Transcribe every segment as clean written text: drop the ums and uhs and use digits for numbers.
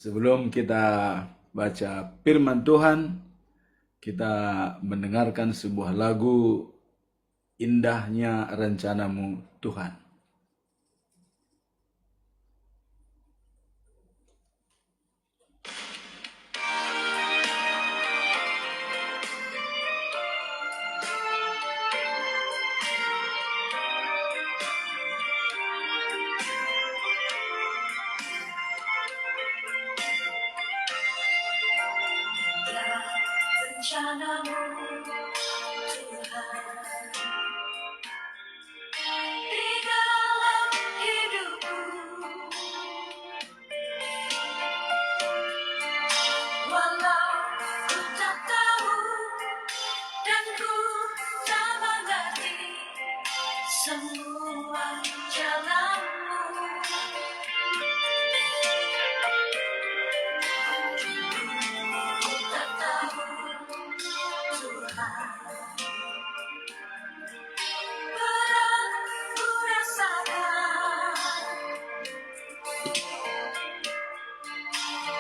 Sebelum kita baca firman Tuhan, kita mendengarkan sebuah lagu Indahnya Rencanamu Tuhan. Rencanamu Tuhan di dalam hidupku, walau ku tak tahu dan ku tak mengerti semua jalanmu, ku tak tahu Tuhan. Berat ku rasakan,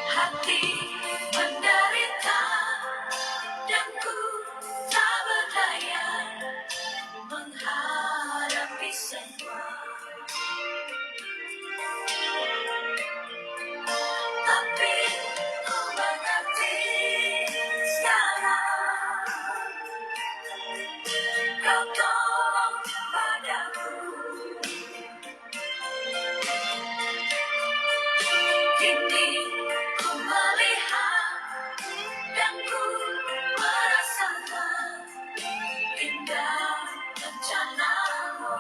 hati menderita, dan ku tak berdaya menghadapi semua. Tapi ku mengerti sekarang, kau tolong padaku. Kini ku melihat dan ku merasakan indah rencanamu.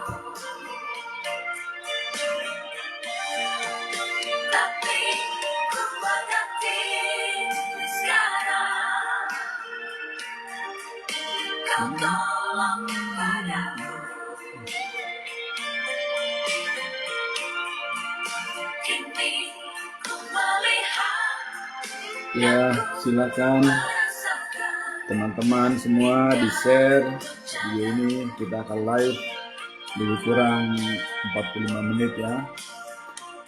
Tapi ku mengerti sekarang, kau tolong padaku. Kini ku melihat Ya, silakan merasakan teman-teman semua di-share video ini. Kita akan live lebih kurang 45 menit ya,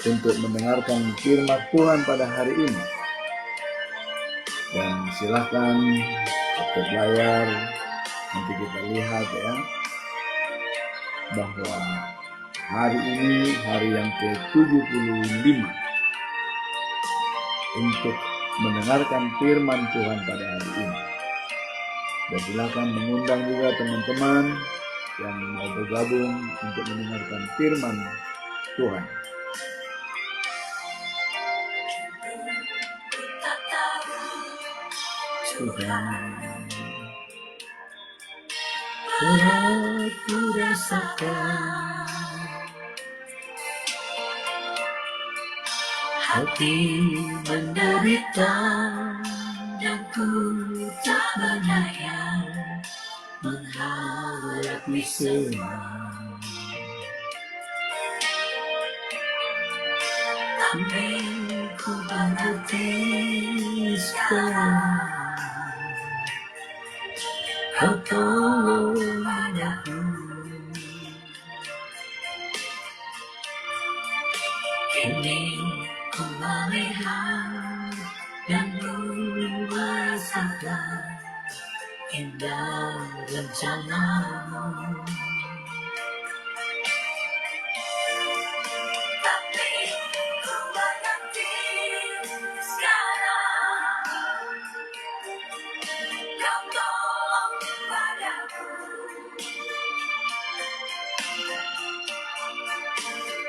untuk mendengarkan firman Tuhan pada hari ini. Dan silakan aktif layar, nanti kita lihat ya, bahwa hari ini hari yang ke-75 untuk mendengarkan firman Tuhan pada hari ini. Dan silakan mengundang juga teman-teman yang mau bergabung untuk mendengarkan firman Tuhan. ku tak tahu Tuhan, berat ku rasakan, hati menderita, dan ku tak berdaya menghadapi semua. Tapi ku mengerti sekarang, kau tolong padaku. Kini ku melihat dan ku merasakan indah rencanamu. Tapi ku mengerti sekarang, kau tolong padaku.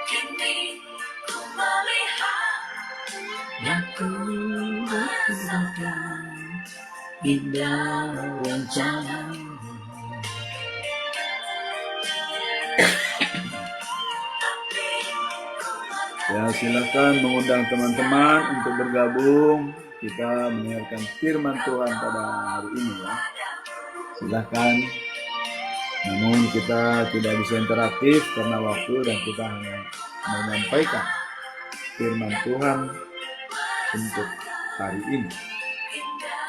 Kini ku melihat dan ku merasakan indah rencanamu. ya silakan mengundang teman-teman untuk bergabung. Kita mendengarkan firman Tuhan pada hari ini ya. Silakan. Namun kita tidak bisa interaktif karena waktu, dan kita hanya menyampaikan firman Tuhan untuk hari ini.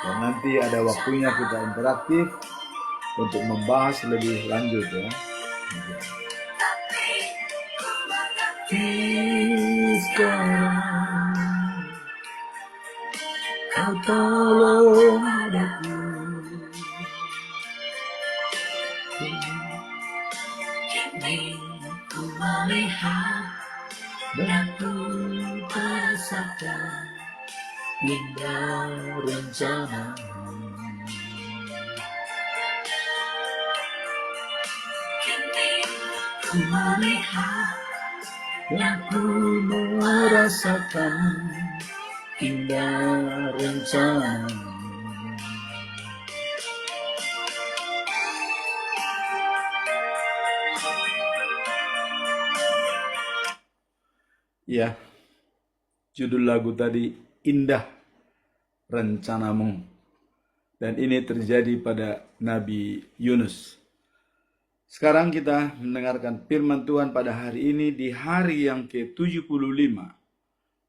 Dan nanti ada waktunya kita interaktif untuk membahas lebih lanjut ya. Sekarang Kau tolong aku. Kini ku melihat dan ku merasakan indah rencanamu. Kini ku melihat dan ku merasakan indah rencanamu. Ya, judul lagu tadi Indah Rencanamu. Dan ini terjadi pada Nabi Yunus. Sekarang kita mendengarkan firman Tuhan pada hari ini di hari yang ke-75,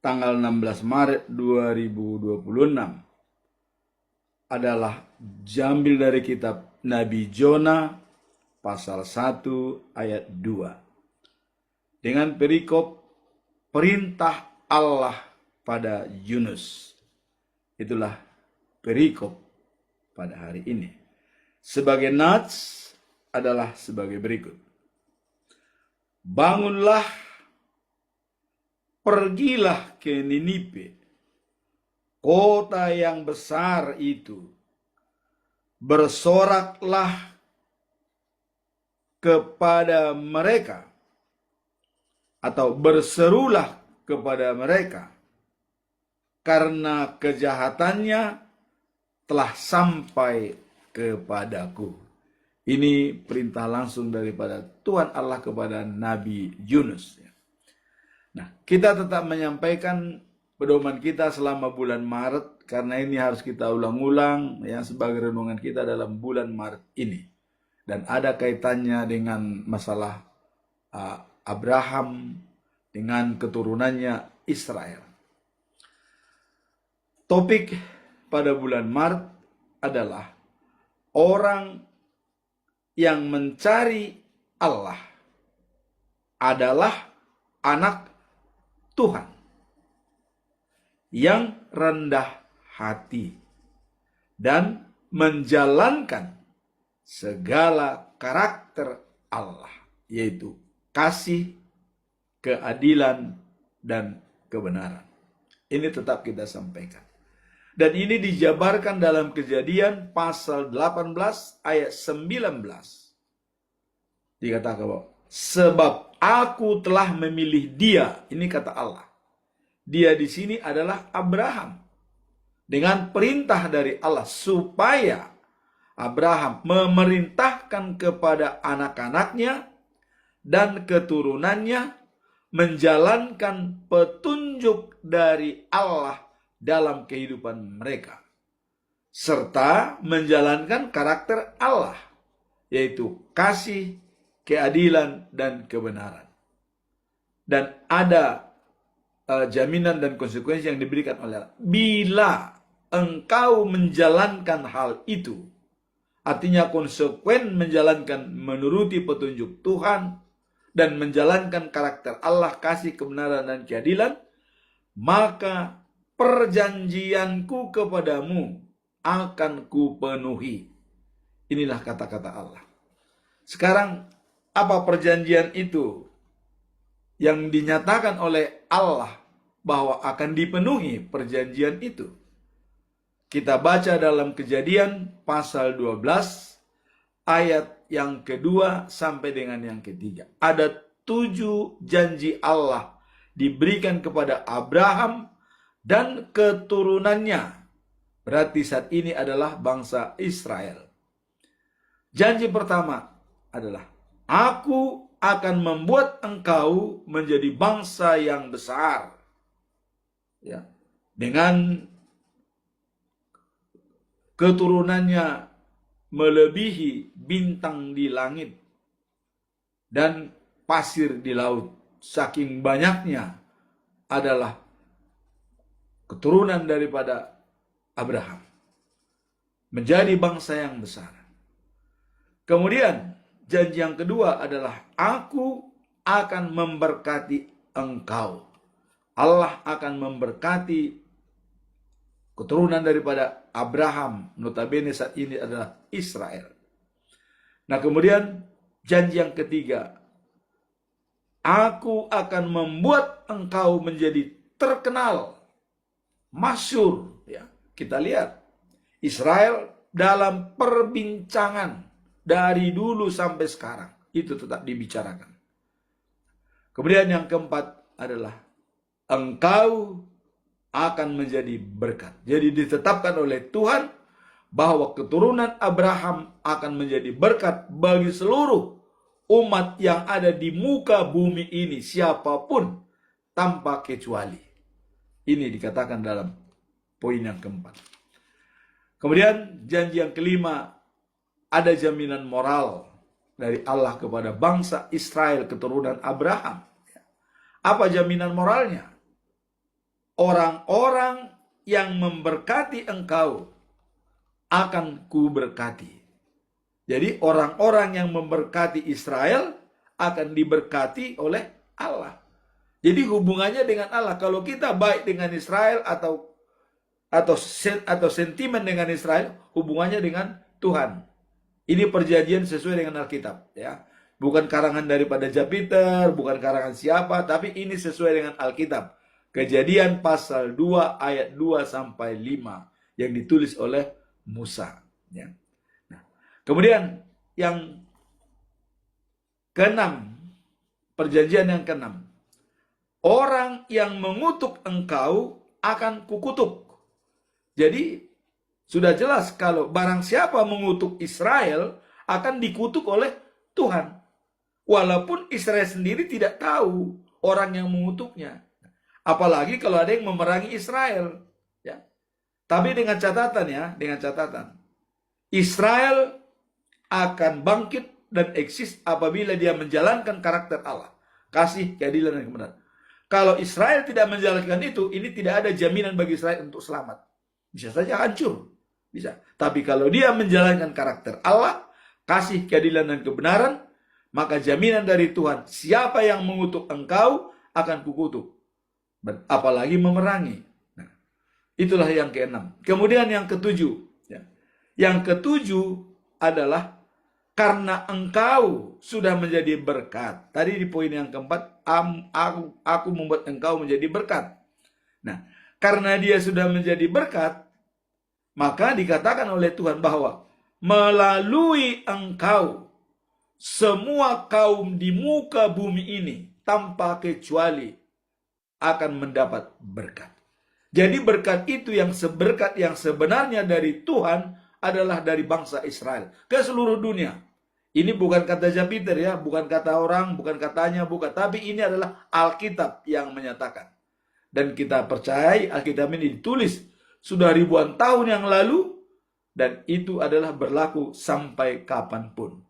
tanggal 16 Maret 2026. Adalah diambil dari kitab Nabi Jona pasal 1 ayat 2. Dengan perikop perintah Allah pada Yunus. Itulah perikop pada hari ini. Sebagai nats adalah sebagai berikut. Bangunlah, pergilah ke Ninive, kota yang besar itu. Bersoraklah kepada mereka, atau berserulah kepada mereka, karena kejahatannya telah sampai kepadaku. Ini perintah langsung daripada Tuhan Allah kepada Nabi Yunus. Nah, kita tetap menyampaikan pedoman kita selama bulan Maret, karena ini harus kita ulang-ulang ya, sebagai renungan kita dalam bulan Maret ini. Dan ada kaitannya dengan masalah Abraham dengan keturunannya Israel. Topik pada bulan Maret adalah orang yang mencari Allah adalah anak Tuhan yang rendah hati dan menjalankan segala karakter Allah, yaitu kasih, keadilan, dan kebenaran. Ini tetap kita sampaikan. Dan ini dijabarkan dalam Kejadian pasal 18 ayat 19. Dikatakan bahwa sebab aku telah memilih dia, ini kata Allah. Dia di sini adalah Abraham. Dengan perintah dari Allah supaya Abraham memerintahkan kepada anak-anaknya dan keturunannya menjalankan petunjuk dari Allah dalam kehidupan mereka, serta menjalankan karakter Allah, yaitu kasih, keadilan, dan kebenaran. Dan ada jaminan dan konsekuensi yang diberikan oleh Allah. Bila engkau menjalankan hal itu, artinya konsekuen menjalankan menuruti petunjuk Tuhan dan menjalankan karakter Allah, kasih, kebenaran, dan keadilan, maka perjanjianku kepadamu akan kupenuhi. Inilah kata-kata Allah. Sekarang, apa perjanjian itu yang dinyatakan oleh Allah bahwa akan dipenuhi perjanjian itu? Kita baca dalam Kejadian pasal 12 ayat yang kedua sampai dengan yang ketiga. Ada 7 janji Allah diberikan kepada Abraham dan keturunannya. Berarti saat ini adalah bangsa Israel. Janji pertama adalah, aku akan membuat engkau menjadi bangsa yang besar. Ya, dengan keturunannya melebihi bintang di langit dan pasir di laut. Saking banyaknya adalah keturunan daripada Abraham. Menjadi bangsa yang besar. Kemudian janji yang kedua adalah, aku akan memberkati engkau. Allah akan memberkati keturunan daripada Abraham, notabene saat ini adalah Israel. Nah, kemudian janji yang ketiga, aku akan membuat engkau menjadi terkenal, masyhur. Ya, kita lihat Israel dalam perbincangan dari dulu sampai sekarang itu tetap dibicarakan. Kemudian yang keempat adalah engkau akan menjadi berkat. Jadi ditetapkan oleh Tuhan bahwa keturunan Abraham akan menjadi berkat bagi seluruh umat yang ada di muka bumi ini, siapapun tanpa kecuali. Ini dikatakan dalam poin yang keempat. Kemudian janji yang kelima, ada jaminan moral dari Allah kepada bangsa Israel keturunan Abraham. Apa jaminan moralnya? Orang-orang yang memberkati engkau akan kuberkati. Jadi orang-orang yang memberkati Israel akan diberkati oleh Allah. Jadi hubungannya dengan Allah. Kalau kita baik dengan Israel atau sentimen dengan Israel, hubungannya dengan Tuhan. Ini perjanjian sesuai dengan Alkitab, ya. Bukan karangan daripada Jupiter, bukan karangan siapa, tapi ini sesuai dengan Alkitab. Kejadian pasal 2 ayat 2 sampai 5 yang ditulis oleh Musa, ya. Nah, kemudian yang keenam, perjanjian yang keenam. Orang yang mengutuk engkau akan kukutuk. Jadi sudah jelas kalau barang siapa mengutuk Israel akan dikutuk oleh Tuhan. Walaupun Israel sendiri tidak tahu orang yang mengutuknya. Apalagi kalau ada yang memerangi Israel. Ya. Tapi dengan catatan ya, dengan catatan. Israel akan bangkit dan eksis apabila dia menjalankan karakter Allah. Kasih, keadilan, dan kebenaran. Kalau Israel tidak menjalankan itu, ini tidak ada jaminan bagi Israel untuk selamat. Bisa saja hancur. Bisa. Tapi kalau dia menjalankan karakter Allah, kasih, keadilan, dan kebenaran, maka jaminan dari Tuhan, siapa yang mengutuk engkau akan kukutuk. Apalagi memerangi. Nah, itulah yang keenam. Kemudian yang ketujuh. Ya. Yang ketujuh adalah karena engkau sudah menjadi berkat. Tadi di poin yang keempat, aku membuat engkau menjadi berkat. Nah, karena dia sudah menjadi berkat, maka dikatakan oleh Tuhan bahwa melalui engkau semua kaum di muka bumi ini tanpa kecuali akan mendapat berkat. Jadi berkat itu yang sebenarnya dari Tuhan adalah dari bangsa Israel ke seluruh dunia. Ini bukan kata Jupiter ya, bukan kata orang, bukan katanya, bukan. Tapi ini adalah Alkitab yang menyatakan. Dan kita percaya Alkitab ini ditulis sudah ribuan tahun yang lalu dan itu adalah berlaku sampai kapanpun.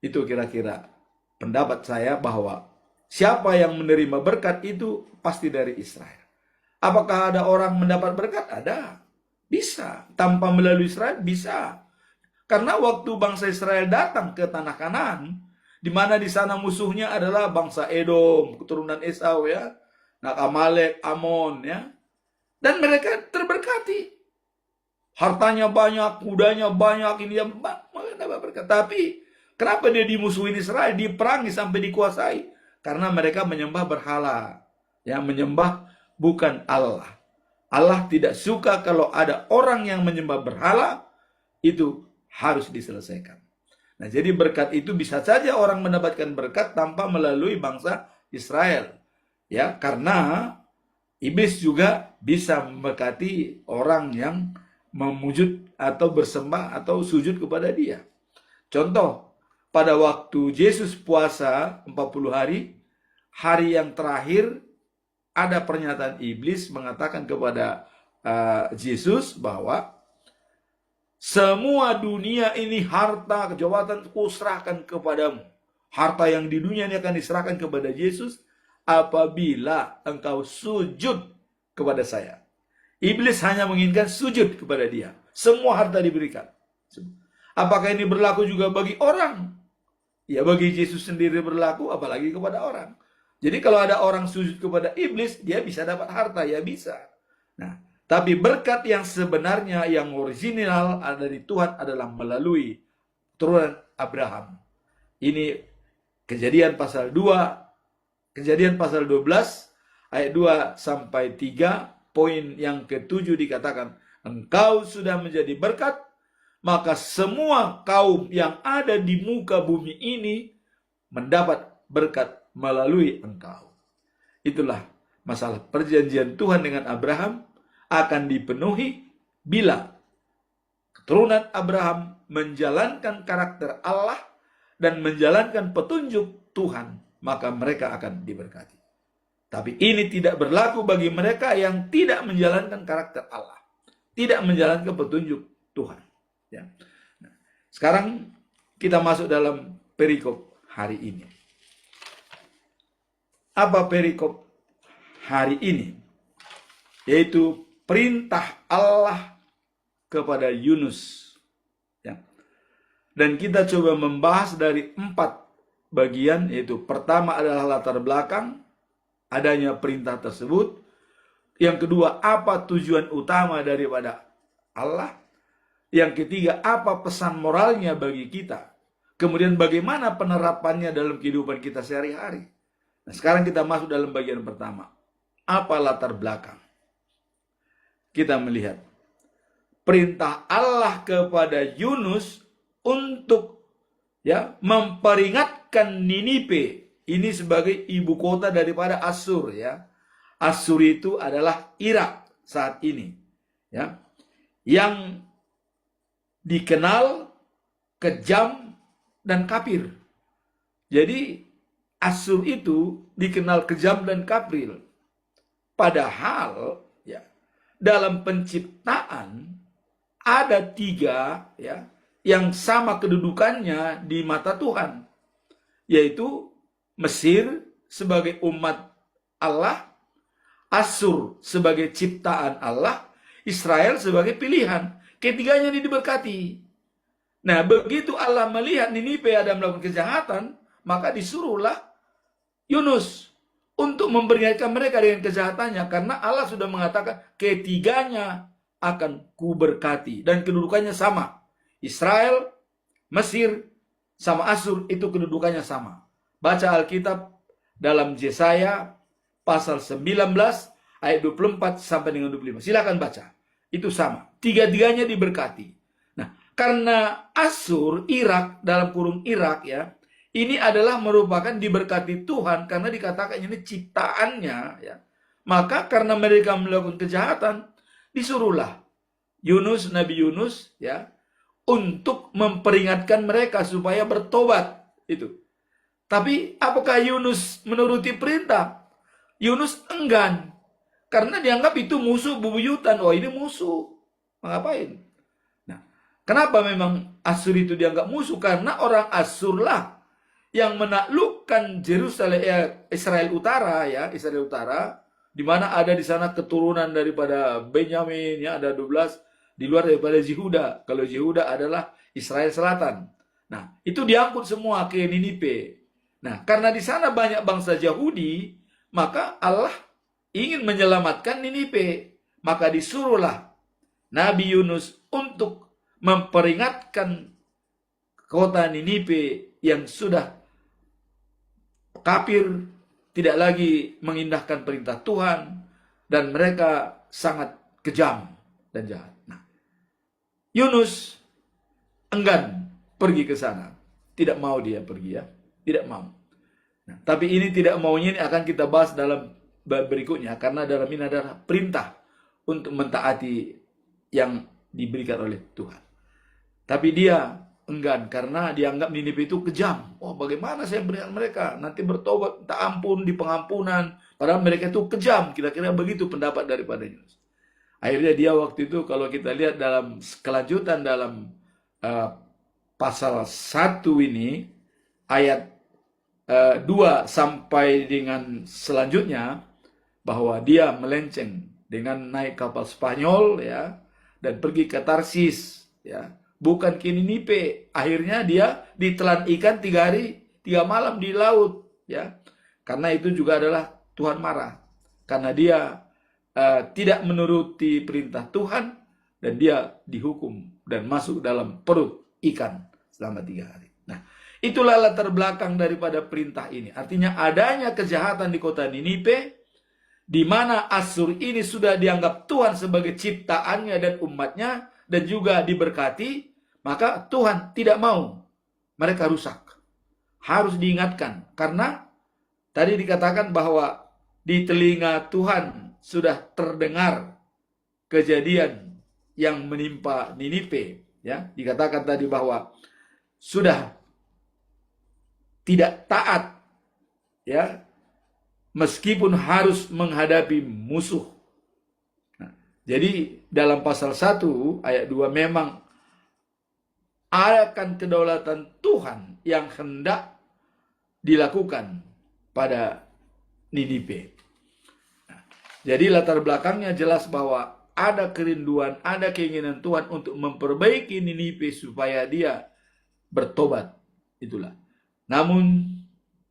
Itu kira-kira pendapat saya bahwa siapa yang menerima berkat itu pasti dari Israel. Apakah ada orang mendapat berkat? Ada. Bisa. Tanpa melalui Israel? Bisa. Karena waktu bangsa Israel datang ke tanah Kanaan, di mana di sana musuhnya adalah bangsa Edom, keturunan Esau ya, Amalek, Amon ya. Dan mereka terberkati. Hartanya banyak, kudanya banyak, ini yang dapat berkat. Tapi kenapa dia dimusuhin Israel, diperangi sampai dikuasai? Karena mereka menyembah berhala. Ya, menyembah bukan Allah. Allah tidak suka kalau ada orang yang menyembah berhala, itu harus diselesaikan. Nah, jadi berkat itu bisa saja orang mendapatkan berkat tanpa melalui bangsa Israel. Ya, karena iblis juga bisa memberkati orang yang memujud atau bersembah atau sujud kepada dia. Contoh, pada waktu Yesus puasa 40 hari, hari yang terakhir ada pernyataan iblis mengatakan kepada Yesus bahwa semua dunia ini harta kejahatan kuserahkan kepadamu. Harta yang di dunia ini akan diserahkan kepada Yesus apabila engkau sujud kepada saya. Iblis hanya menginginkan sujud kepada dia. Semua harta diberikan. Apakah ini berlaku juga bagi orang? Ya, bagi Yesus sendiri berlaku, apalagi kepada orang. Jadi kalau ada orang sujud kepada iblis, dia bisa dapat harta, ya bisa. Nah, Tapi berkat yang sebenarnya, yang original dari Tuhan adalah melalui keturunan Abraham. Ini Kejadian pasal 2, Kejadian pasal 12, ayat 2 sampai 3, poin yang ke-7 dikatakan, engkau sudah menjadi berkat, maka semua kaum yang ada di muka bumi ini mendapat berkat melalui engkau. Itulah masalah perjanjian Tuhan dengan Abraham akan dipenuhi bila keturunan Abraham menjalankan karakter Allah dan menjalankan petunjuk Tuhan, maka mereka akan diberkati. Tapi ini tidak berlaku bagi mereka yang tidak menjalankan karakter Allah, tidak menjalankan petunjuk Tuhan. Ya. Nah, sekarang kita masuk dalam perikop hari ini. Apa perikop hari ini? Yaitu perintah Allah kepada Yunus. Ya. Dan kita coba membahas dari 4 bagian, yaitu pertama adalah latar belakang adanya perintah tersebut. Yang kedua, apa tujuan utama daripada Allah. Yang ketiga, apa pesan moralnya bagi kita. Kemudian bagaimana penerapannya dalam kehidupan kita sehari-hari. Nah, sekarang kita masuk dalam bagian pertama. Apa latar belakang? Kita melihat perintah Allah kepada Yunus untuk memperingatkan Niniwe. Ini sebagai ibu kota daripada Asyur, ya. Asyur itu adalah Irak saat ini, ya. Yang dikenal kejam dan kafir. Jadi Asyur itu dikenal kejam dan kafir. Padahal ya, dalam penciptaan ada 3 ya yang sama kedudukannya di mata Tuhan, yaitu Mesir sebagai umat Allah, Asyur sebagai ciptaan Allah, Israel sebagai pilihan. Ketiganya diberkati. Nah, begitu Allah melihat Niniwe ada melakukan kejahatan, maka disuruhlah Yunus untuk memperingatkan mereka dengan kejahatannya, karena Allah sudah mengatakan ketiganya akan kuberkati dan kedudukannya sama. Israel, Mesir, sama Asyur itu kedudukannya sama. Baca Alkitab dalam Yesaya pasal 19 ayat 24 sampai dengan 25. Silakan baca. Itu sama. Tiga-tiganya diberkati. Nah, karena Asyur, Irak, dalam kurung Irak ya, ini adalah merupakan diberkati Tuhan karena dikatakan ini ciptaannya ya. Maka karena mereka melakukan kejahatan, disuruhlah Yunus, Nabi Yunus ya, untuk memperingatkan mereka supaya bertobat itu. Tapi apakah Yunus menuruti perintah? Yunus enggan. Karena dianggap itu musuh bebuyutan. Oh, ini musuh. Ngapain? Nah, kenapa memang Asyur itu dianggap musuh? Karena orang Asyur lah yang menaklukkan Yerusalem, Israel Utara ya, Israel Utara, di mana ada di sana keturunan daripada Benyamin ya, ada 12 di luar daripada Yehuda. Kalau Yehuda adalah Israel Selatan. Nah, itu diangkut semua ke Niniwe. Nah, karena di sana banyak bangsa Yahudi, maka Allah ingin menyelamatkan Niniwe. Maka disuruhlah Nabi Yunus untuk memperingatkan kota Niniwe yang sudah kafir, tidak lagi mengindahkan perintah Tuhan, dan mereka sangat kejam dan jahat. Nah, Yunus enggan pergi ke sana. Tidak mau dia pergi ya. Tidak mau. Nah, tapi ini tidak maunya ini akan kita bahas dalam berikutnya. Karena dalam ini adalah perintah untuk mentaati yang diberikan oleh Tuhan. Tapi dia enggan karena dianggap Niniwe itu kejam. Oh, bagaimana saya berikan mereka? Nanti bertobat, tak ampun di pengampunan. Padahal mereka itu kejam. Kira-kira begitu pendapat daripada Yunus. Akhirnya dia waktu itu kalau kita lihat dalam kelanjutan dalam pasal 1 ini, ayat 2 sampai dengan selanjutnya, bahwa dia melenceng dengan naik kapal Spanyol ya, dan pergi ke Tarsis ya, bukan ke Niniwe. Akhirnya dia ditelan ikan 3 hari 3 malam di laut ya. Karena itu juga adalah Tuhan marah karena dia tidak menuruti perintah Tuhan, dan dia dihukum dan masuk dalam perut ikan selama 3 hari. Nah, itulah latar belakang daripada perintah ini. Artinya adanya kejahatan di kota Ninipe, di mana Asyur ini sudah dianggap Tuhan sebagai ciptaannya dan umatnya, dan juga diberkati, maka Tuhan tidak mau mereka rusak. Harus diingatkan, karena tadi dikatakan bahwa di telinga Tuhan sudah terdengar kejadian yang menimpa Ninipe. Ya, dikatakan tadi bahwa sudah tidak taat, ya, meskipun harus menghadapi musuh. Nah, jadi dalam pasal 1 ayat 2 memang akan kedaulatan Tuhan yang hendak dilakukan pada Ninipe. Nah, jadi latar belakangnya jelas bahwa ada kerinduan, ada keinginan Tuhan untuk memperbaiki Ninipe supaya dia bertobat. Itulah. Namun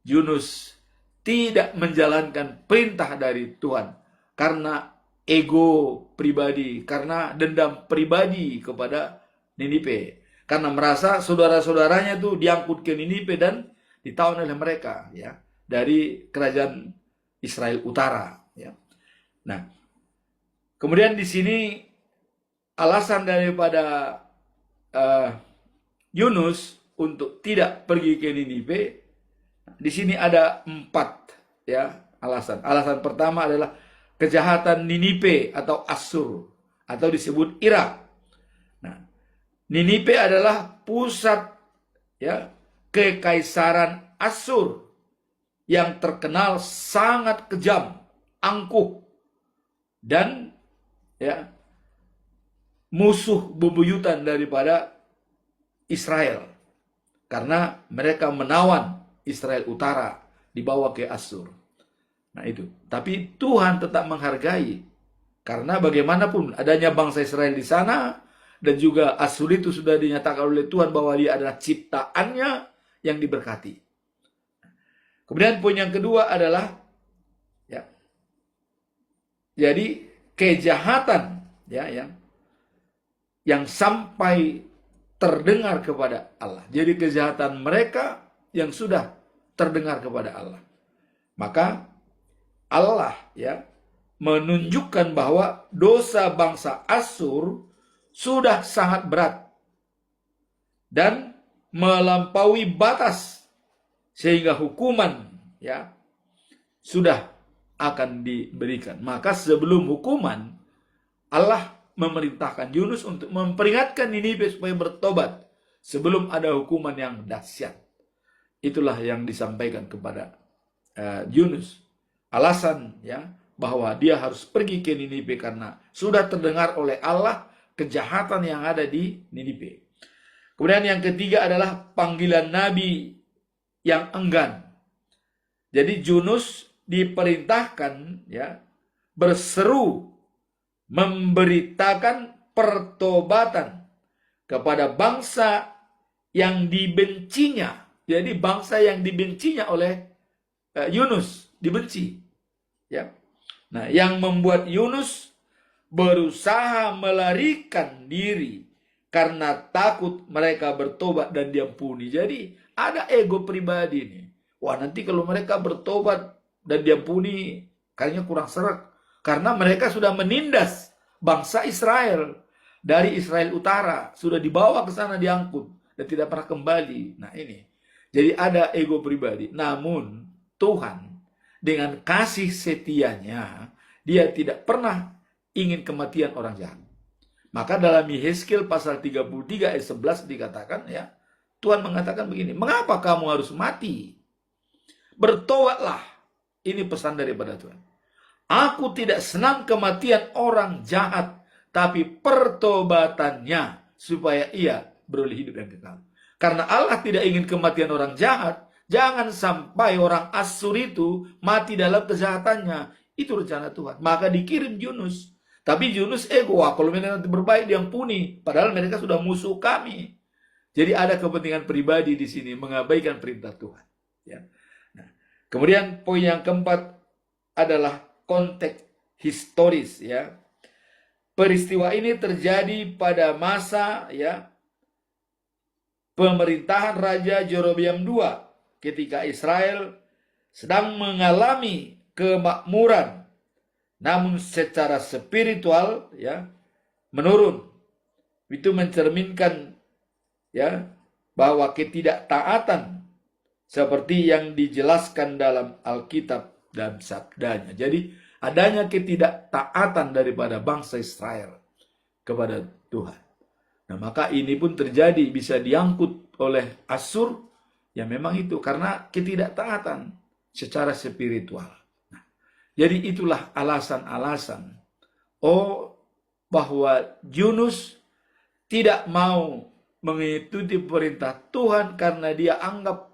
Yunus tidak menjalankan perintah dari Tuhan karena ego pribadi, karena dendam pribadi kepada Ninipe, karena merasa saudara-saudaranya tuh diangkut ke Ninipe dan ditawan oleh mereka, ya, dari kerajaan Israel Utara, ya. Nah, kemudian di sini alasan daripada Yunus untuk tidak pergi ke Ninive, di sini ada 4, ya, alasan. Alasan pertama adalah kejahatan Ninive atau Asyur, atau disebut Irak. Nah, Ninive adalah pusat, ya, kekaisaran Asyur yang terkenal sangat kejam, angkuh, dan, ya, musuh bebuyutan daripada Israel, karena mereka menawan Israel Utara, dibawa ke Asyur. Nah itu. Tapi Tuhan tetap menghargai, karena bagaimanapun adanya bangsa Israel di sana, dan juga Asyur itu sudah dinyatakan oleh Tuhan bahwa dia adalah ciptaannya yang diberkati. Kemudian poin yang kedua adalah, ya, jadi kejahatan, ya, yang sampai terdengar kepada Allah. Jadi kejahatan mereka yang sudah terdengar kepada Allah. Maka Allah, ya, menunjukkan bahwa dosa bangsa Asyur sudah sangat berat dan melampaui batas, sehingga hukuman, ya, sudah akan diberikan. Maka sebelum hukuman, Allah memerintahkan Yunus untuk memperingatkan Ninive supaya bertobat sebelum ada hukuman yang dahsyat. Itulah yang disampaikan kepada Yunus. Alasan, ya, bahwa dia harus pergi ke Ninive karena sudah terdengar oleh Allah kejahatan yang ada di Ninive. Kemudian yang ketiga adalah panggilan nabi yang enggan. Jadi Yunus diperintahkan, ya, berseru memberitakan pertobatan kepada bangsa yang dibencinya. Jadi bangsa yang dibencinya oleh Yunus dibenci, ya. Nah, yang membuat Yunus berusaha melarikan diri karena takut mereka bertobat dan diampuni. Jadi ada ego pribadi nih. Wah, nanti kalau mereka bertobat dan diampuni kayaknya kurang serak, karena mereka sudah menindas bangsa Israel dari Israel Utara, sudah dibawa ke sana, diangkut dan tidak pernah kembali. Nah ini, jadi ada ego pribadi. Namun Tuhan dengan kasih setianya, dia tidak pernah ingin kematian orang jahat. Maka dalam Yehezkiel pasal 33 ayat 11 dikatakan, ya, Tuhan mengatakan begini, mengapa kamu harus mati? Bertobatlah. Ini pesan daripada Tuhan. Aku tidak senang kematian orang jahat, tapi pertobatannya supaya ia beroleh hidup yang kekal. Karena Allah tidak ingin kematian orang jahat, jangan sampai orang Asyur itu mati dalam kejahatannya. Itu rencana Tuhan. Maka dikirim Yunus. Tapi Yunus ego, wah, kalau mereka nanti berbaik diampuni, padahal mereka sudah musuh kami. Jadi ada kepentingan pribadi di sini, mengabaikan perintah Tuhan. Ya. Nah, kemudian poin yang keempat adalah konteks historis ya. Peristiwa ini terjadi pada masa ya pemerintahan Raja Jerobeam II ketika Israel sedang mengalami kemakmuran, namun secara spiritual ya menurun. Itu mencerminkan ya bahwa ketidaktaatan seperti yang dijelaskan dalam Alkitab dan sabdanya. Jadi adanya ketidaktaatan daripada bangsa Israel kepada Tuhan. Nah, maka ini pun terjadi, bisa diangkut oleh Asyur, ya memang itu karena ketidaktaatan secara spiritual. Nah, jadi itulah alasan-alasan bahwa Yunus tidak mau mengikuti perintah Tuhan karena dia anggap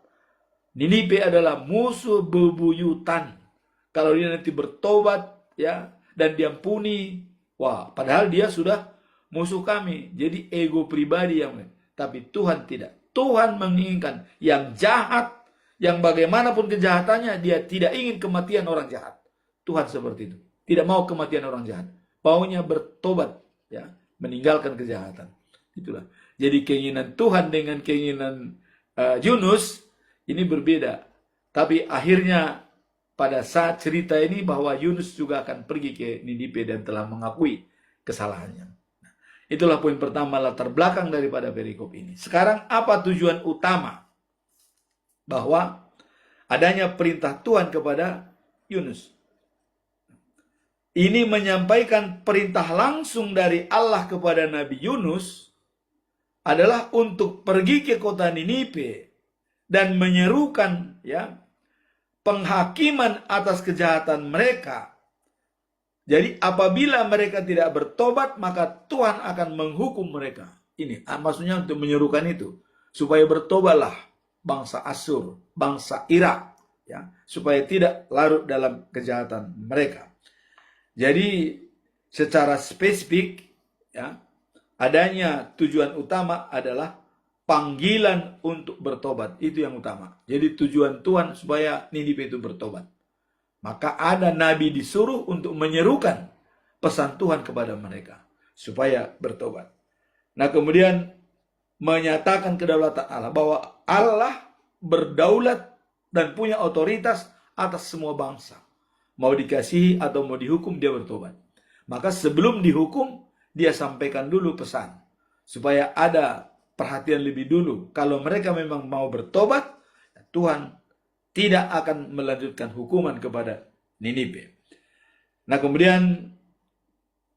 Ninibe adalah musuh bebuyutan. Kalau dia nanti bertobat ya dan diampuni, wah, padahal dia sudah musuh kami. Jadi ego pribadi yang tapi Tuhan tidak. Tuhan menginginkan yang jahat, yang bagaimanapun kejahatannya, dia tidak ingin kematian orang jahat. Tuhan seperti itu. Tidak mau kematian orang jahat. Maunya bertobat ya, meninggalkan kejahatan. Itulah. Jadi keinginan Tuhan dengan keinginan Yunus ini berbeda. Tapi akhirnya pada saat cerita ini bahwa Yunus juga akan pergi ke Ninibe dan telah mengakui kesalahannya. Itulah poin pertama, latar belakang daripada perikop ini. Sekarang apa tujuan utama bahwa adanya perintah Tuhan kepada Yunus? Ini menyampaikan perintah langsung dari Allah kepada Nabi Yunus adalah untuk pergi ke kota Ninibe dan menyerukan ya penghakiman atas kejahatan mereka. Jadi apabila mereka tidak bertobat, maka Tuhan akan menghukum mereka. Ini maksudnya untuk menyerukan itu, supaya bertobatlah bangsa Asyur, bangsa Irak, ya, supaya tidak larut dalam kejahatan mereka. Jadi secara spesifik, ya, adanya tujuan utama adalah panggilan untuk bertobat. Itu yang utama. Jadi tujuan Tuhan supaya Ninibe itu bertobat. Maka ada nabi disuruh untuk menyerukan pesan Tuhan kepada mereka supaya bertobat. Nah, kemudian menyatakan kedaulatan Allah, bahwa Allah berdaulat dan punya otoritas atas semua bangsa. Mau dikasihi atau mau dihukum, dia bertobat. Maka sebelum dihukum, dia sampaikan dulu pesan supaya ada perhatian lebih dulu. Kalau mereka memang mau bertobat, Tuhan tidak akan melanjutkan hukuman kepada Ninibe. Nah, kemudian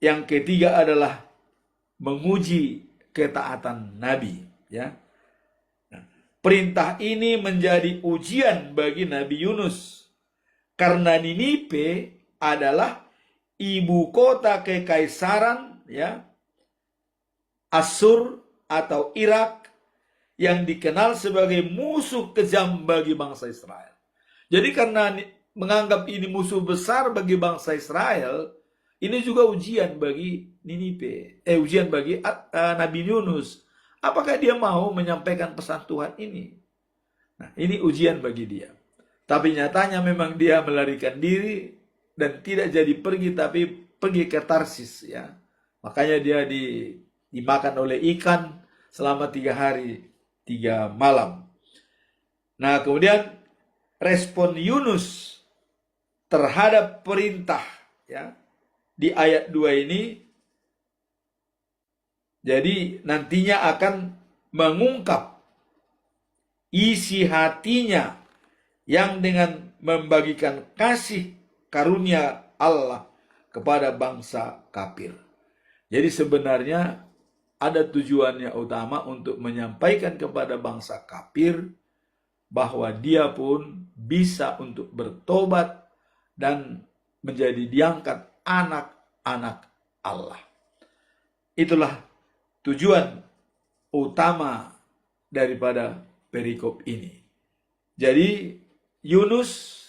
yang ketiga adalah menguji ketaatan Nabi. Ya, nah, perintah ini menjadi ujian bagi Nabi Yunus karena Ninibe adalah ibu kota kekaisaran ya Asyur atau Irak yang dikenal sebagai musuh kejam bagi bangsa Israel. Jadi karena menganggap ini musuh besar bagi bangsa Israel, ini juga ujian bagi Ninibe, ujian bagi Nabi Yunus. Apakah dia mau menyampaikan pesan Tuhan ini? Nah, ini ujian bagi dia. Tapi nyatanya memang dia melarikan diri dan tidak jadi pergi, tapi pergi ke Tarsis ya. Makanya dia dimakan oleh ikan selama 3 hari 3 malam. Nah, kemudian respon Yunus terhadap perintah ya di ayat 2 ini, jadi nantinya akan mengungkap isi hatinya yang dengan membagikan kasih karunia Allah kepada bangsa kafir. Jadi sebenarnya ada tujuannya utama untuk menyampaikan kepada bangsa kafir bahwa dia pun bisa untuk bertobat dan menjadi diangkat anak-anak Allah. Itulah tujuan utama daripada perikop ini. Jadi Yunus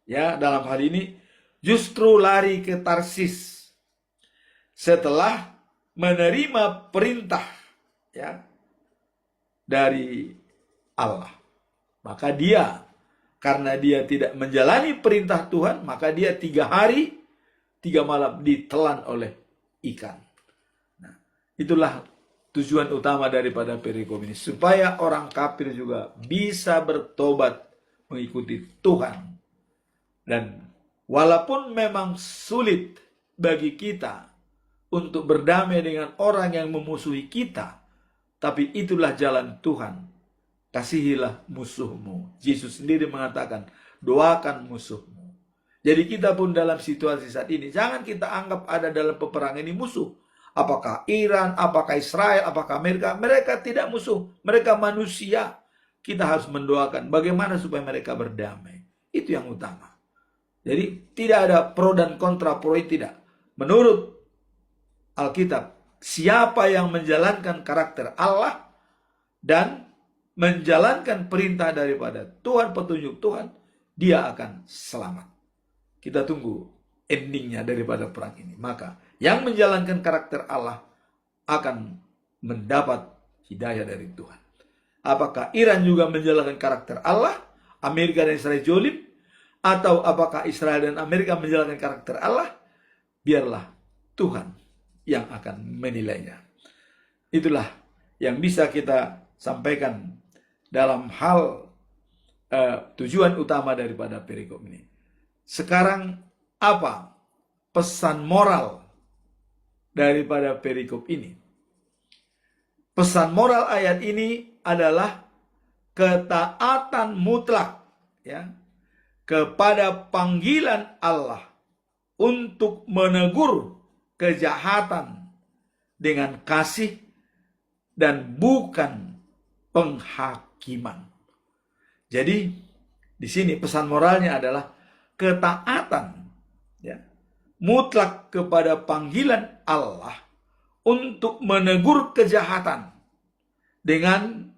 ya dalam hal ini justru lari ke Tarsis setelah menerima perintah ya dari Allah. Maka dia, karena dia tidak menjalani perintah Tuhan, maka dia 3 hari 3 malam ditelan oleh ikan. Nah, itulah tujuan utama daripada perikop ini, supaya orang kafir juga bisa bertobat mengikuti Tuhan. Dan walaupun memang sulit bagi kita untuk berdamai dengan orang yang memusuhi kita, tapi itulah jalan Tuhan. Kasihilah musuhmu. Yesus sendiri mengatakan, doakan musuhmu. Jadi kita pun dalam situasi saat ini, jangan kita anggap ada dalam peperangan ini musuh. Apakah Iran, apakah Israel, apakah Amerika, mereka tidak musuh. Mereka manusia. Kita harus mendoakan bagaimana supaya mereka berdamai. Itu yang utama. Jadi tidak ada pro dan kontra, pro tidak. Menurut Alkitab, siapa yang menjalankan karakter Allah dan menjalankan perintah daripada Tuhan, petunjuk Tuhan, dia akan selamat. Kita tunggu endingnya daripada perang ini. Maka yang menjalankan karakter Allah akan mendapat hidayah dari Tuhan. Apakah Iran juga menjalankan karakter Allah, Amerika dan Israel jolim, atau apakah Israel dan Amerika menjalankan karakter Allah? Biarlah Tuhan yang akan menilainya. Itulah yang bisa kita sampaikan dalam hal tujuan utama daripada perikop ini. Sekarang apa pesan moral daripada perikop ini? Pesan moral ayat ini adalah ketaatan mutlak, ya, kepada panggilan Allah untuk menegur kejahatan dengan kasih dan bukan penghakiman. Jadi di sini pesan moralnya adalah ketaatan, ya, mutlak kepada panggilan Allah untuk menegur kejahatan dengan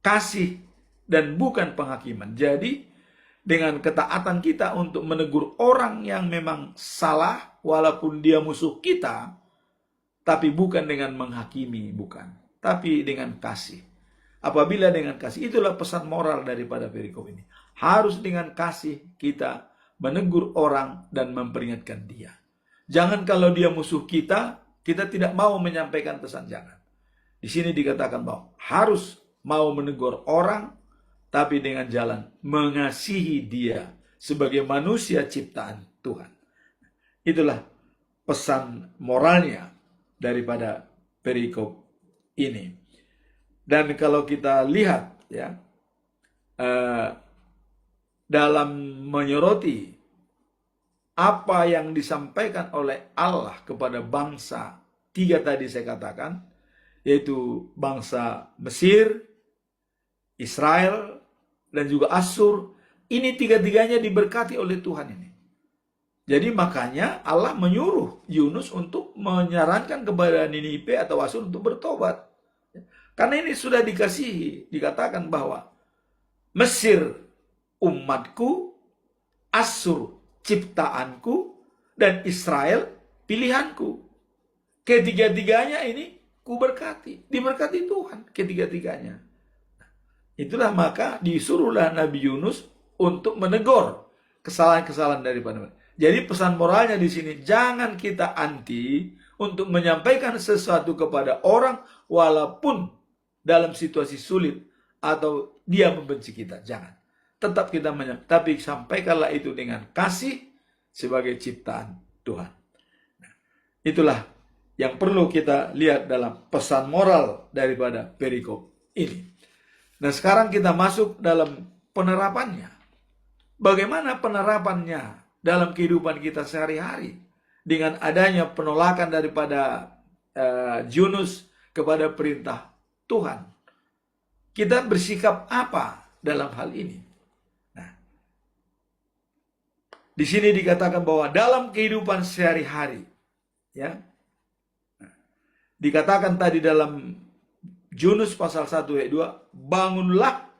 kasih dan bukan penghakiman. Jadi dengan ketaatan kita untuk menegur orang yang memang salah walaupun dia musuh kita, tapi bukan dengan menghakimi, bukan, tapi dengan kasih. Apabila dengan kasih, itulah pesan moral daripada perikop ini. Harus dengan kasih kita menegur orang dan memperingatkan dia. Jangan kalau dia musuh kita, kita tidak mau menyampaikan pesan, jangan. Di sini dikatakan bahwa harus mau menegur orang, tapi dengan jalan mengasihi dia sebagai manusia ciptaan Tuhan. Itulah pesan moralnya daripada perikop ini. Dan kalau kita lihat, ya, dalam menyoroti apa yang disampaikan oleh Allah kepada bangsa 3 tadi saya katakan, yaitu bangsa Mesir, Israel, dan juga Asyur, ini 3-tiganya diberkati oleh Tuhan ini. Jadi makanya Allah menyuruh Yunus untuk menyarankan kepada Niniwe atau Asyur untuk bertobat. Karena ini sudah dikasihi, dikatakan bahwa Mesir umatku, Asyur ciptaanku, dan Israel pilihanku. Ketiga-tiganya ini ku berkati, diberkati Tuhan ketiga-tiganya. Itulah maka disuruhlah Nabi Yunus untuk menegur kesalahan-kesalahan daripada mereka. Jadi pesan moralnya di sini, jangan kita anti untuk menyampaikan sesuatu kepada orang walaupun dalam situasi sulit atau dia membenci kita. Jangan. Tetap kita menyampaikan, tapi sampaikanlah itu dengan kasih sebagai ciptaan Tuhan. Nah, itulah yang perlu kita lihat dalam pesan moral daripada perikop ini. Nah, sekarang kita masuk dalam penerapannya. Bagaimana penerapannya dalam kehidupan kita sehari-hari dengan adanya penolakan daripada Yunus kepada perintah Tuhan? Kita bersikap apa dalam hal ini? Nah, di sini dikatakan bahwa dalam kehidupan sehari-hari, ya, dikatakan tadi dalam Yunus pasal 1 ayat 2, bangunlah,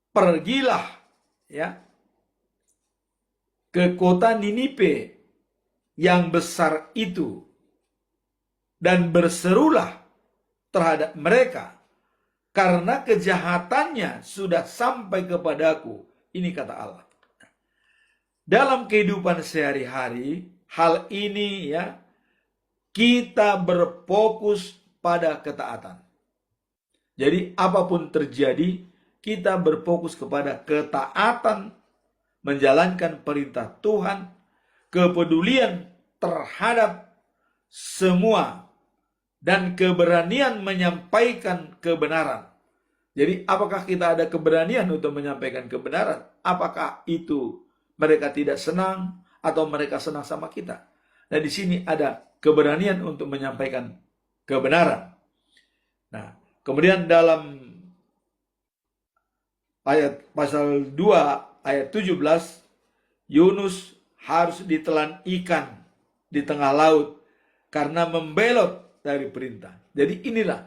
pergilah, ya, ke kota Niniwe yang besar itu dan berserulah terhadap mereka karena kejahatannya sudah sampai kepadaku. Ini kata Allah. Dalam kehidupan sehari-hari hal ini ya, kita berfokus pada ketaatan. Jadi apapun terjadi, kita berfokus kepada ketaatan, menjalankan perintah Tuhan, kepedulian terhadap semua, dan keberanian menyampaikan kebenaran. Jadi apakah kita ada keberanian untuk menyampaikan kebenaran? Apakah itu mereka tidak senang atau mereka senang sama kita? Nah, di sini ada keberanian untuk menyampaikan kebenaran. Nah, kemudian dalam ayat pasal 2 ayat 17, Yunus harus ditelan ikan di tengah laut karena membelot dari perintah. Jadi inilah,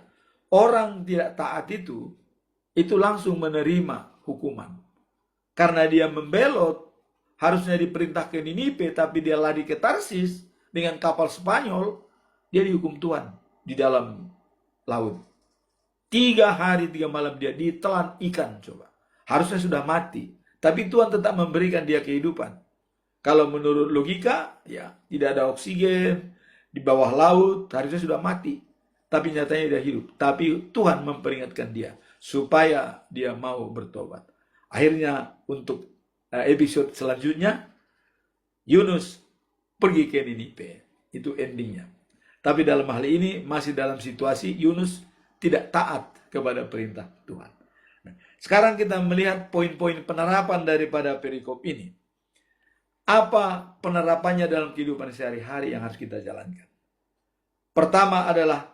orang tidak taat itu langsung menerima hukuman. Karena dia membelot, harusnya diperintah ke Ninipe, tapi dia lari ke Tarsis dengan kapal Spanyol, dia dihukum Tuhan di dalam laut. 3 hari 3 malam dia ditelan ikan, coba. Harusnya sudah mati, tapi Tuhan tetap memberikan dia kehidupan. Kalau menurut logika, ya tidak ada oksigen, di bawah laut, harusnya sudah mati. Tapi nyatanya dia hidup. Tapi Tuhan memperingatkan dia, supaya dia mau bertobat. Akhirnya untuk episode selanjutnya, Yunus pergi ke Ninipe. Itu endingnya. Tapi dalam hal ini masih dalam situasi Yunus tidak taat kepada perintah Tuhan. Nah, sekarang kita melihat poin-poin penerapan daripada perikop ini. Apa penerapannya dalam kehidupan sehari-hari yang harus kita jalankan? Pertama adalah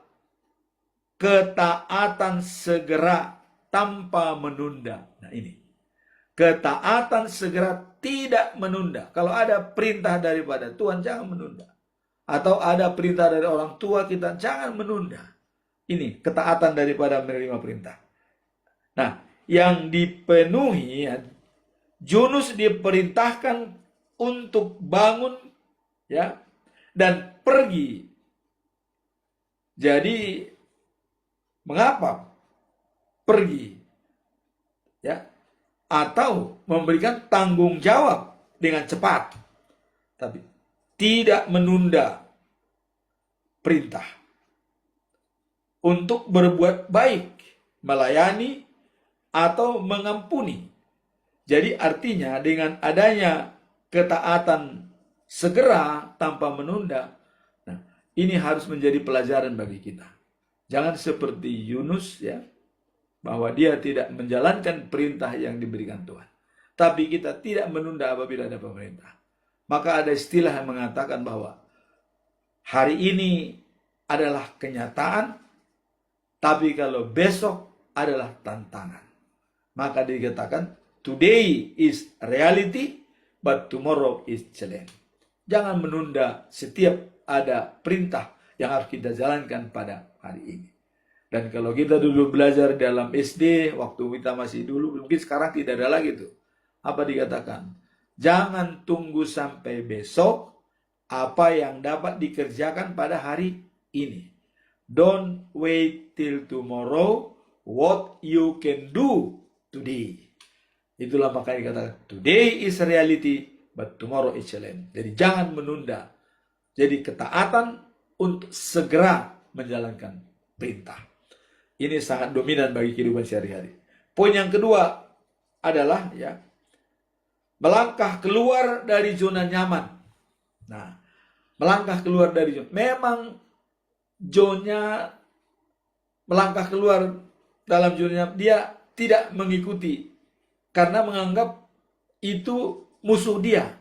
ketaatan segera tanpa menunda. Nah ini, ketaatan segera tidak menunda. Kalau ada perintah daripada Tuhan, jangan menunda. Atau ada perintah dari orang tua kita, jangan menunda. Ini ketaatan daripada menerima perintah. Nah, yang dipenuhi, Yunus diperintahkan untuk bangun ya dan pergi. Jadi mengapa pergi? Ya, atau memberikan tanggung jawab dengan cepat. Tapi tidak menunda perintah untuk berbuat baik, melayani atau mengampuni. Jadi artinya dengan adanya ketaatan segera tanpa menunda, nah, ini harus menjadi pelajaran bagi kita. Jangan seperti Yunus ya, bahwa dia tidak menjalankan perintah yang diberikan Tuhan. Tapi kita tidak menunda apabila ada pemerintah. Maka ada istilah yang mengatakan bahwa hari ini adalah kenyataan, tapi kalau besok adalah tantangan. Maka dikatakan today is reality, but tomorrow is challenge. Jangan menunda setiap ada perintah yang harus kita jalankan pada hari ini. Dan kalau kita dulu belajar dalam SD, waktu kita masih dulu, mungkin sekarang tidak ada lagi tuh. Apa dikatakan? Jangan tunggu sampai besok apa yang dapat dikerjakan pada hari ini. Don't wait till tomorrow what you can do today. Itulah makanya dikatakan today is reality but tomorrow is challenge. Jadi jangan menunda. Jadi ketaatan untuk segera menjalankan perintah. Ini sangat dominan bagi kehidupan sehari-hari. Poin yang kedua adalah ya, melangkah keluar dari zona nyaman. Nah, melangkah keluar dari zona. Memang zona melangkah keluar dalam zona nyaman, dia tidak mengikuti karena menganggap itu musuh dia.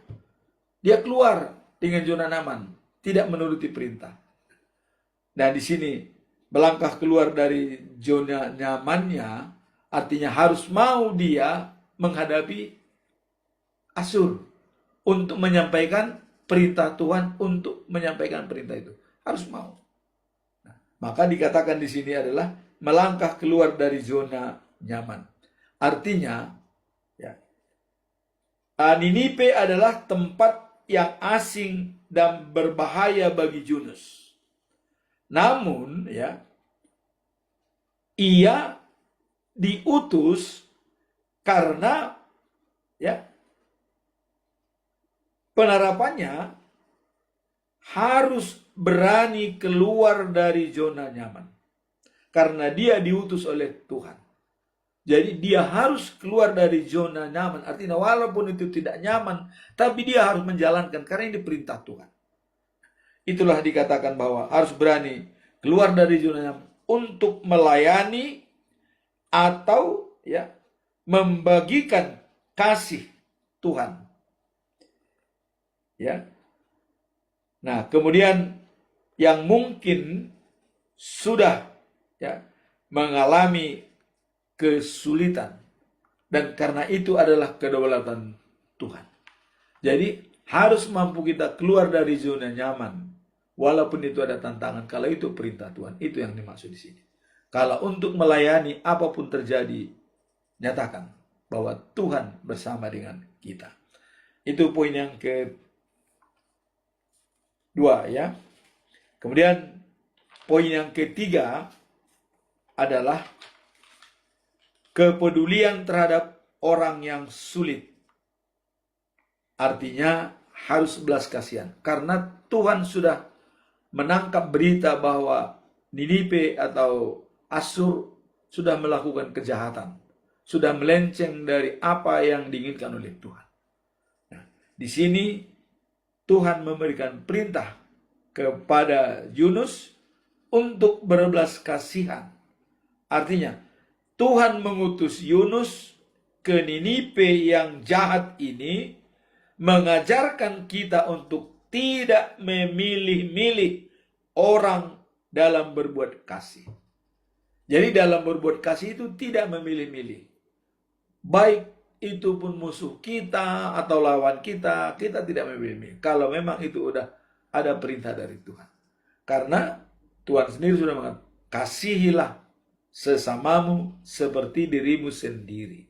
Dia keluar dengan zona nyaman, tidak menuruti perintah. Nah, di sini melangkah keluar dari zona nyamannya artinya harus mau dia menghadapi Asyur untuk menyampaikan perintah Tuhan, untuk menyampaikan perintah itu harus mau. Nah, maka dikatakan di sini adalah melangkah keluar dari zona nyaman. Artinya ya, Ninipe adalah tempat yang asing dan berbahaya bagi Yunus. Namun ya, ia diutus karena ya, penerapannya harus berani keluar dari zona nyaman. Karena dia diutus oleh Tuhan. Jadi dia harus keluar dari zona nyaman. Artinya walaupun itu tidak nyaman, tapi dia harus menjalankan karena ini perintah Tuhan. Itulah dikatakan bahwa harus berani keluar dari zona nyaman untuk melayani atau ya membagikan kasih Tuhan. Ya. Nah, kemudian yang mungkin sudah ya mengalami kesulitan dan karena itu adalah kedaulatan Tuhan. Jadi harus mampu kita keluar dari zona nyaman walaupun itu ada tantangan. Kalau itu perintah Tuhan, itu yang dimaksud di sini. Kalau untuk melayani apapun terjadi, nyatakan bahwa Tuhan bersama dengan kita. Itu poin yang kedua ya. Kemudian poin yang ketiga adalah kepedulian terhadap orang yang sulit. Artinya harus belas kasihan. Karena Tuhan sudah menangkap berita bahwa Niniwe atau Asyur sudah melakukan kejahatan. Sudah melenceng dari apa yang diinginkan oleh Tuhan. Nah, di sini Tuhan memberikan perintah kepada Yunus untuk berbelas kasihan. Artinya, Tuhan mengutus Yunus ke Niniwe yang jahat ini, mengajarkan kita untuk tidak memilih-milih orang dalam berbuat kasih. Jadi dalam berbuat kasih itu tidak memilih-milih. Baik itu pun musuh kita atau lawan kita, kita tidak memilih-milih. Kalau memang itu udah ada perintah dari Tuhan. Karena Tuhan sendiri sudah mengatakan, kasihilah sesamamu seperti dirimu sendiri.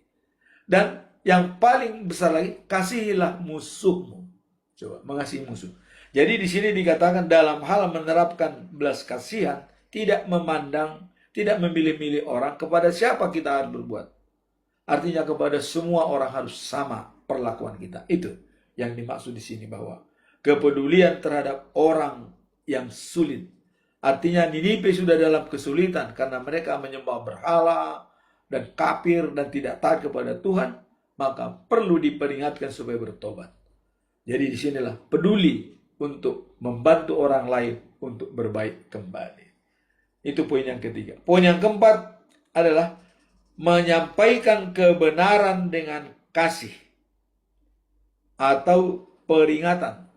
Dan yang paling besar lagi, kasihilah musuhmu. Coba, mengasihi musuh. Jadi di sini dikatakan dalam hal menerapkan belas kasihan, tidak memandang, tidak memilih-milih orang kepada siapa kita harus berbuat. Artinya kepada semua orang harus sama perlakuan kita. Itu yang dimaksud di sini bahwa kepedulian terhadap orang yang sulit. Artinya Niniwe sudah dalam kesulitan karena mereka menyembah berhala dan kafir dan tidak taat kepada Tuhan, maka perlu diperingatkan supaya bertobat. Jadi disinilah peduli untuk membantu orang lain untuk berbaik kembali. Itu poin yang ketiga. Poin yang keempat adalah menyampaikan kebenaran dengan kasih atau peringatan.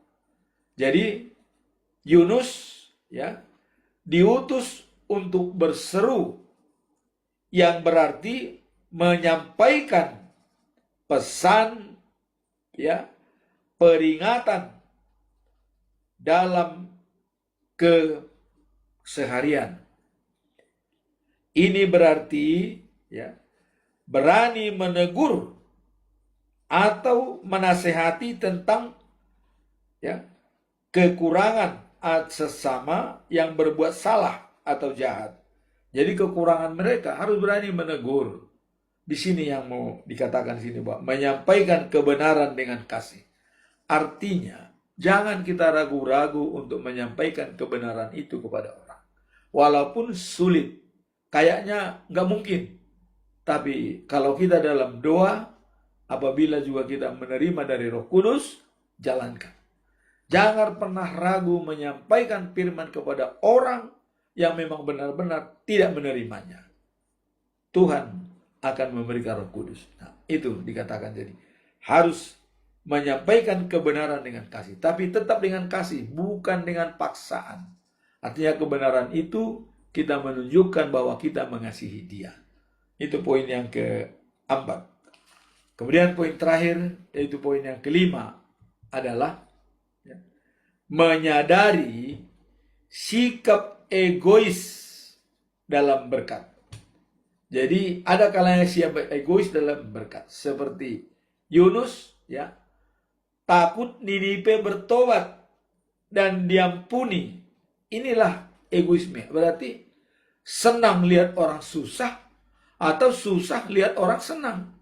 Jadi Yunus ya diutus untuk berseru, yang berarti menyampaikan pesan ya peringatan dalam keseharian. Ini berarti ya berani menegur atau menasehati tentang ya kekurangan sesama yang berbuat salah atau jahat. Jadi kekurangan mereka harus berani menegur. Di sini yang mau dikatakan di sini bahwa menyampaikan kebenaran dengan kasih. Artinya jangan kita ragu-ragu untuk menyampaikan kebenaran itu kepada orang. Walaupun sulit, kayaknya nggak mungkin. Tapi kalau kita dalam doa, apabila juga kita menerima dari Roh Kudus, jalankan. Jangan pernah ragu menyampaikan firman kepada orang yang memang benar-benar tidak menerimanya. Tuhan akan memberikan Roh Kudus. Nah, itu dikatakan jadi. Harus menyampaikan kebenaran dengan kasih. Tapi tetap dengan kasih, bukan dengan paksaan. Artinya kebenaran itu kita menunjukkan bahwa kita mengasihi dia. Itu poin yang keempat. Kemudian poin terakhir, yaitu poin yang kelima, adalah menyadari sikap egois dalam berkat. Jadi ada kalanya siapa egois dalam berkat. Seperti Yunus ya takut Niniwe bertobat dan diampuni. Inilah egoisme. Berarti senang lihat orang susah atau susah lihat orang senang.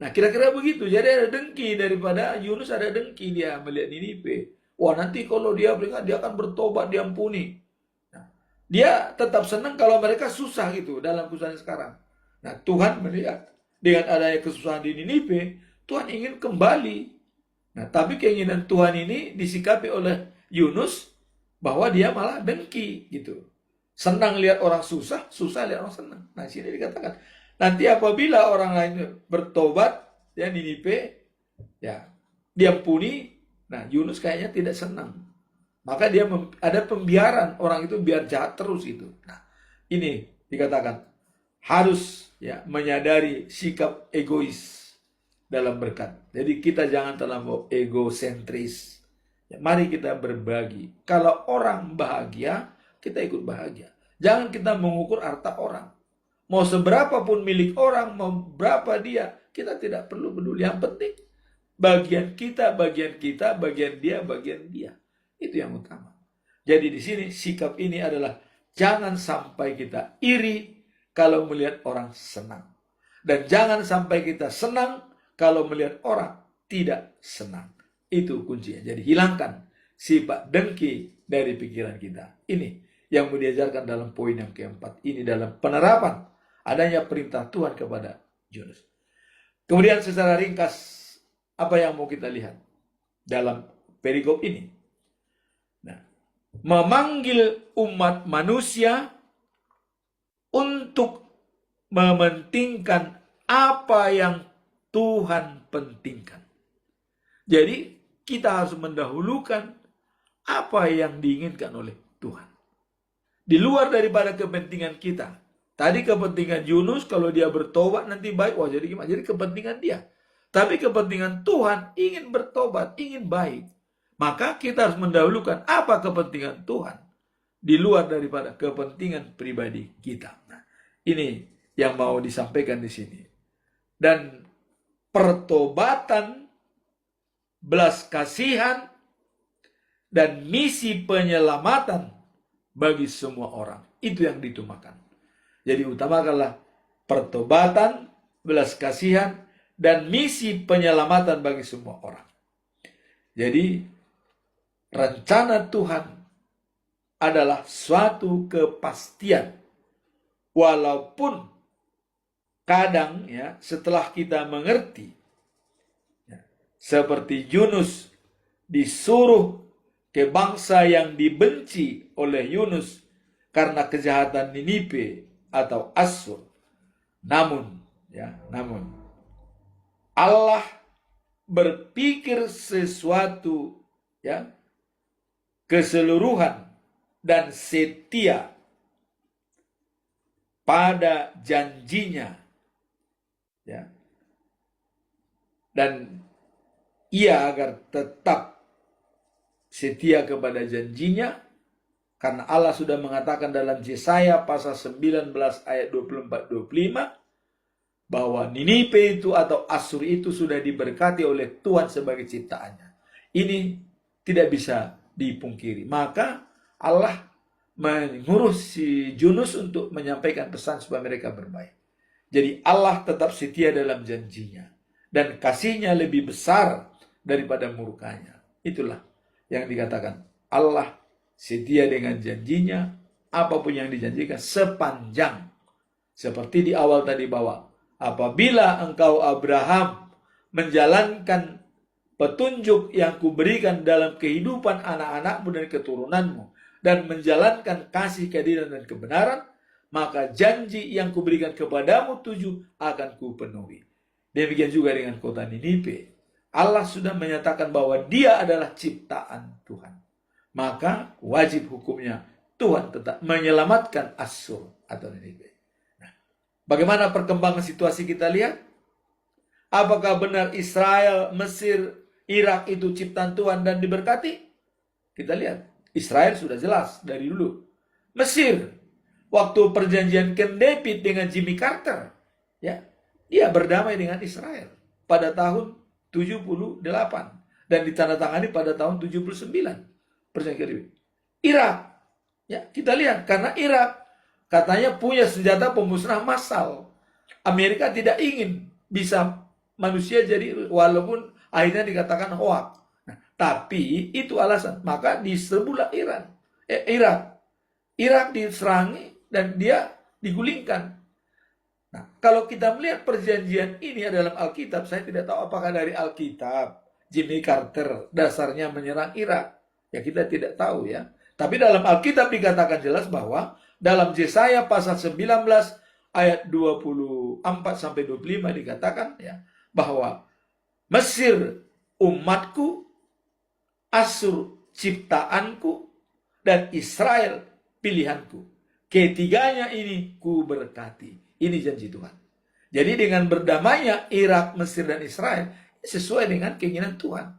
Nah kira-kira begitu. Jadi ada dengki daripada Yunus, ada dengki dia melihat Niniwe. Wah, nanti kalau dia beringat, dia akan bertobat, diampuni. Nah, dia tetap senang kalau mereka susah gitu dalam kesusahan sekarang. Nah, Tuhan melihat dengan adanya kesusahan di Niniwe, Tuhan ingin kembali. Nah, tapi keinginan Tuhan ini disikapi oleh Yunus bahwa dia malah dengki gitu. Senang lihat orang susah, susah lihat orang senang. Nah, sini dikatakan, nanti apabila orang lain bertobat, ya Niniwe, ya diampuni. Nah, Yunus kayaknya tidak senang. Maka dia ada pembiaran, orang itu biar jahat terus itu. Nah, ini dikatakan harus ya menyadari sikap egois dalam berkat. Jadi kita jangan terlalu egosentris. Ya, mari kita berbagi. Kalau orang bahagia, kita ikut bahagia. Jangan kita mengukur harta orang. Mau seberapa pun milik orang, mau berapa dia, kita tidak perlu peduli. Yang penting bagian kita, bagian kita, bagian dia, bagian dia. Itu yang utama. Jadi di sini sikap ini adalah jangan sampai kita iri kalau melihat orang senang. Dan jangan sampai kita senang kalau melihat orang tidak senang. Itu kuncinya. Jadi hilangkan sifat dengki dari pikiran kita. Ini yang mau diajarkan dalam poin yang keempat. Ini dalam penerapan adanya perintah Tuhan kepada Yunus. Kemudian secara ringkas, apa yang mau kita lihat dalam perikop ini? Nah, memanggil umat manusia untuk mementingkan apa yang Tuhan pentingkan. Jadi kita harus mendahulukan apa yang diinginkan oleh Tuhan. Di luar daripada kepentingan kita. Tadi kepentingan Yunus, kalau dia bertobat nanti baik. Wah, jadi gimana? Jadi kepentingan dia. Tapi kepentingan Tuhan ingin bertobat, ingin baik. Maka kita harus mendahulukan apa kepentingan Tuhan di luar daripada kepentingan pribadi kita. Nah, ini yang mau disampaikan di sini. Dan pertobatan, belas kasihan, dan misi penyelamatan bagi semua orang. Itu yang ditumakan. Jadi utamakanlah pertobatan, belas kasihan, dan misi penyelamatan bagi semua orang. Jadi rencana Tuhan adalah suatu kepastian. Walaupun kadang ya setelah kita mengerti, ya, seperti Yunus disuruh ke bangsa yang dibenci oleh Yunus karena kejahatan Niniwe atau Asyur. Namun Allah berpikir sesuatu ya keseluruhan dan setia pada janjinya ya, dan ia agar tetap setia kepada janjinya, karena Allah sudah mengatakan dalam Yesaya pasal 19 ayat 24-25 bahwa Niniwe itu atau Asyur itu sudah diberkati oleh Tuhan sebagai ciptaannya. Ini tidak bisa dipungkiri. Maka Allah mengurus si Yunus untuk menyampaikan pesan supaya mereka berbaik. Jadi Allah tetap setia dalam janjinya. Dan kasihnya lebih besar daripada murkanya. Itulah yang dikatakan Allah setia dengan janjinya, apapun yang dijanjikan sepanjang. Seperti di awal tadi bahwa apabila engkau Abraham menjalankan petunjuk yang kuberikan dalam kehidupan anak-anakmu dan keturunanmu, dan menjalankan kasih, keadilan, dan kebenaran, maka janji yang kuberikan kepadamu 7 akan kupenuhi. Demikian juga dengan kota Niniwe. Allah sudah menyatakan bahwa dia adalah ciptaan Tuhan. Maka wajib hukumnya Tuhan tetap menyelamatkan Asyur atau Niniwe. Nah, bagaimana perkembangan situasi kita lihat? Apakah benar Israel, Mesir, Irak itu ciptaan Tuhan dan diberkati? Kita lihat. Israel sudah jelas dari dulu. Mesir, waktu perjanjian Camp David dengan Jimmy Carter, ya, dia berdamai dengan Israel pada tahun 78 dan ditandatangani pada tahun 79 perjanjian Camp David. Irak, ya, kita lihat karena Irak katanya punya senjata pemusnah massal. Amerika tidak ingin bisa manusia jadi, walaupun akhirnya dikatakan hoax. Nah, Tapi itu alasan. Maka diserbulah Irak. Irak diserangi dan dia digulingkan. Nah, kalau kita melihat perjanjian ini dalam Alkitab, saya tidak tahu apakah dari Alkitab Jimmy Carter dasarnya menyerang Irak. Ya kita tidak tahu ya. Tapi dalam Alkitab dikatakan jelas bahwa dalam Yesaya pasal 19 ayat 24 sampai 25 dikatakan ya bahwa Mesir umatku, Asyur ciptaanku, dan Israel pilihanku. Ketiganya ini ku berkati. Ini janji Tuhan. Jadi dengan berdamainya Irak, Mesir, dan Israel sesuai dengan keinginan Tuhan.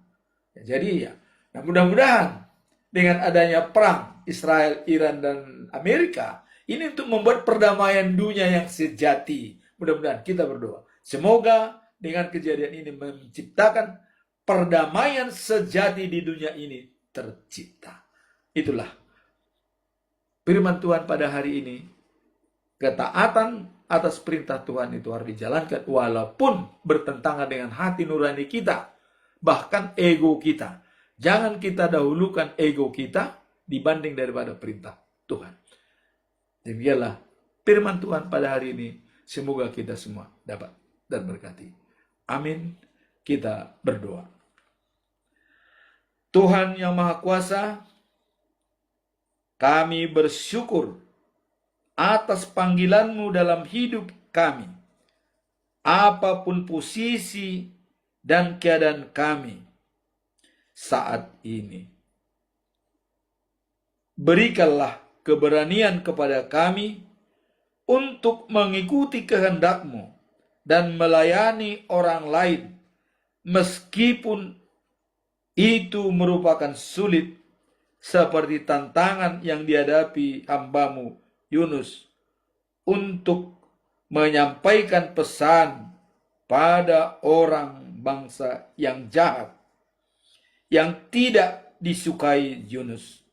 Ya, jadi ya, nah mudah-mudahan dengan adanya perang Israel, Iran, dan Amerika ini untuk membuat perdamaian dunia yang sejati. Mudah-mudahan kita berdoa. Semoga dengan kejadian ini menciptakan perdamaian sejati di dunia ini tercipta. Itulah firman Tuhan pada hari ini. Ketaatan atas perintah Tuhan itu harus dijalankan walaupun bertentangan dengan hati nurani kita, bahkan ego kita. Jangan kita dahulukan ego kita dibanding daripada perintah Tuhan. Demikianlah firman Tuhan pada hari ini. Semoga kita semua dapat dan berkati. Amin. Kita berdoa. Tuhan yang Maha Kuasa, kami bersyukur atas panggilan-Mu dalam hidup kami. Apapun posisi dan keadaan kami saat ini, berikanlah keberanian kepada kami untuk mengikuti kehendak-Mu dan melayani orang lain, meskipun itu merupakan sulit, seperti tantangan yang dihadapi hamba-Mu Yunus untuk menyampaikan pesan pada orang bangsa yang jahat, yang tidak disukai Yunus.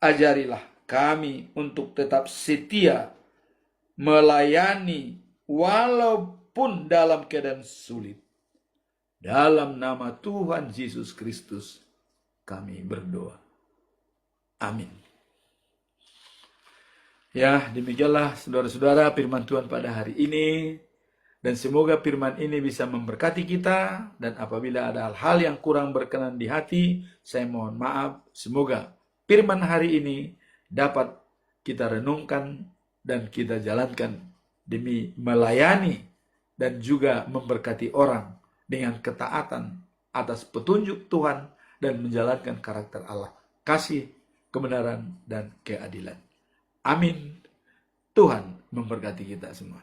Ajarilah kami untuk tetap setia melayani walaupun dalam keadaan sulit. Dalam nama Tuhan Yesus Kristus kami berdoa. Amin. Ya, demikianlah saudara-saudara firman Tuhan pada hari ini. Dan semoga firman ini bisa memberkati kita. Dan apabila ada hal-hal yang kurang berkenan di hati, saya mohon maaf. Semoga firman hari ini dapat kita renungkan dan kita jalankan demi melayani dan juga memberkati orang dengan ketaatan atas petunjuk Tuhan dan menjalankan karakter Allah, kasih, kebenaran, dan keadilan. Amin. Tuhan memberkati kita semua.